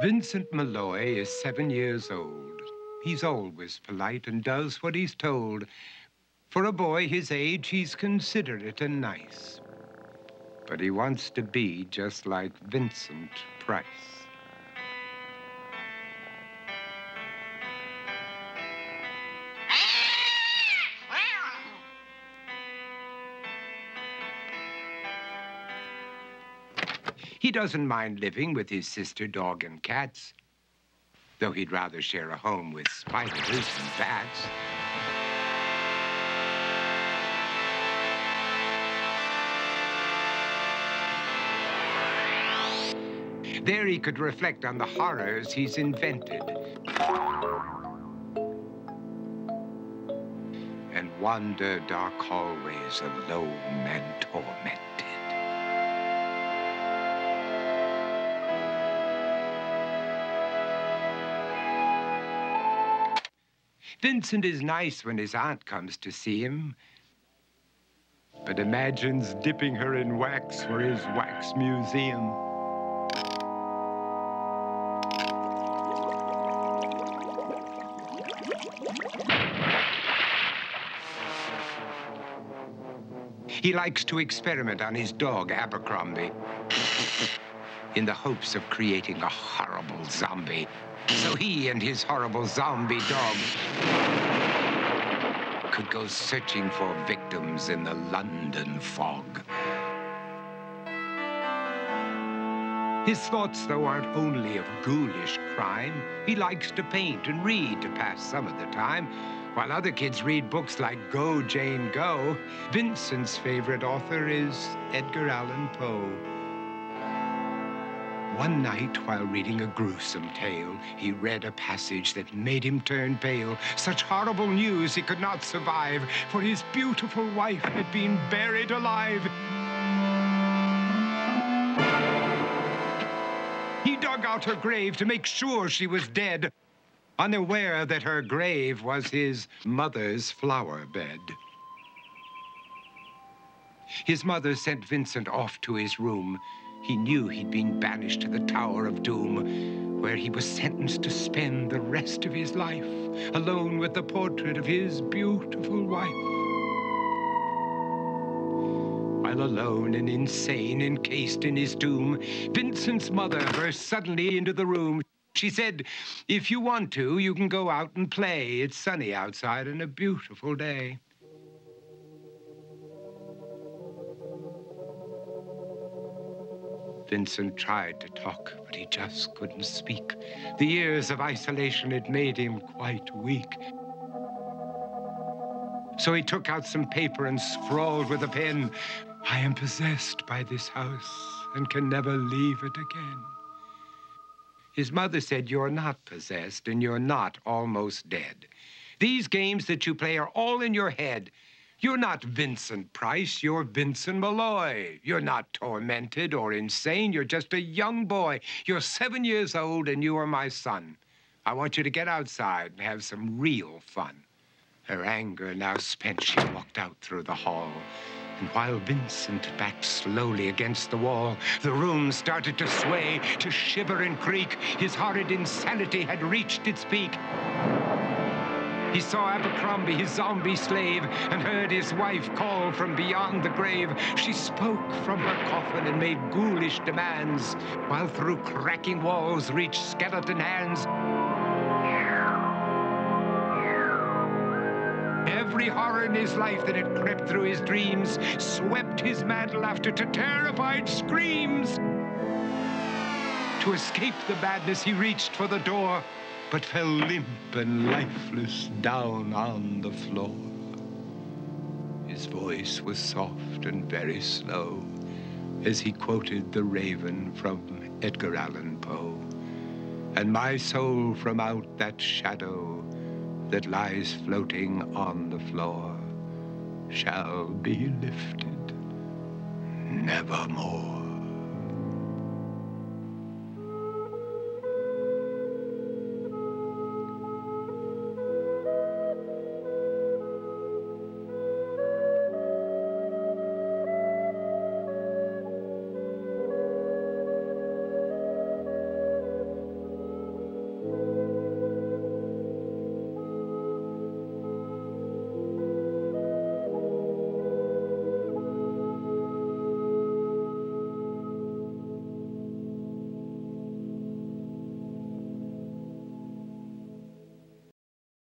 Vincent Malloy is 7 years old. He's always polite and does what he's told. For a boy his age, he's considerate and nice. But he wants to be just like Vincent Price. He doesn't mind living with his sister, dog, and cats, though he'd rather share a home with spiders and bats. There he could reflect on the horrors he's invented and wander dark hallways alone and tormented. Vincent is nice when his aunt comes to see him, but imagines dipping her in wax for his wax museum. He likes to experiment on his dog, Abercrombie, in the hopes of creating a horrible zombie. So he and his horrible zombie dog could go searching for victims in the London fog. His thoughts, though, aren't only of ghoulish crime. He likes to paint and read to pass some of the time. While other kids read books like Go, Jane, Go, Vincent's favorite author is Edgar Allan Poe. One night, while reading a gruesome tale, he read a passage that made him turn pale. Such horrible news he could not survive, for his beautiful wife had been buried alive. He dug out her grave to make sure she was dead, unaware that her grave was his mother's flower bed. His mother sent Vincent off to his room. He knew he'd been banished to the Tower of Doom, where he was sentenced to spend the rest of his life alone with the portrait of his beautiful wife. While alone and insane, encased in his tomb, Vincent's mother burst suddenly into the room. She said, "If you want to, you can go out and play. It's sunny outside and a beautiful day." Vincent tried to talk, but he just couldn't speak. The years of isolation had made him quite weak. So he took out some paper and scrawled with a pen, "I am possessed by this house and can never leave it again." His mother said, "You're not possessed and you're not almost dead. These games that you play are all in your head. You're not Vincent Price, you're Vincent Malloy. You're not tormented or insane, you're just a young boy. You're 7 years old and you are my son. I want you to get outside and have some real fun." Her anger now spent, she walked out through the hall. And while Vincent backed slowly against the wall, the room started to sway, to shiver and creak. His horrid insanity had reached its peak. He saw Abercrombie, his zombie slave, and heard his wife call from beyond the grave. She spoke from her coffin and made ghoulish demands, while through cracking walls reached skeleton hands. Every horror in his life that had crept through his dreams swept his mad laughter to terrified screams. To escape the madness, he reached for the door, but fell limp and lifeless down on the floor. His voice was soft and very slow as he quoted The Raven from Edgar Allan Poe. "And my soul from out that shadow that lies floating on the floor shall be lifted nevermore."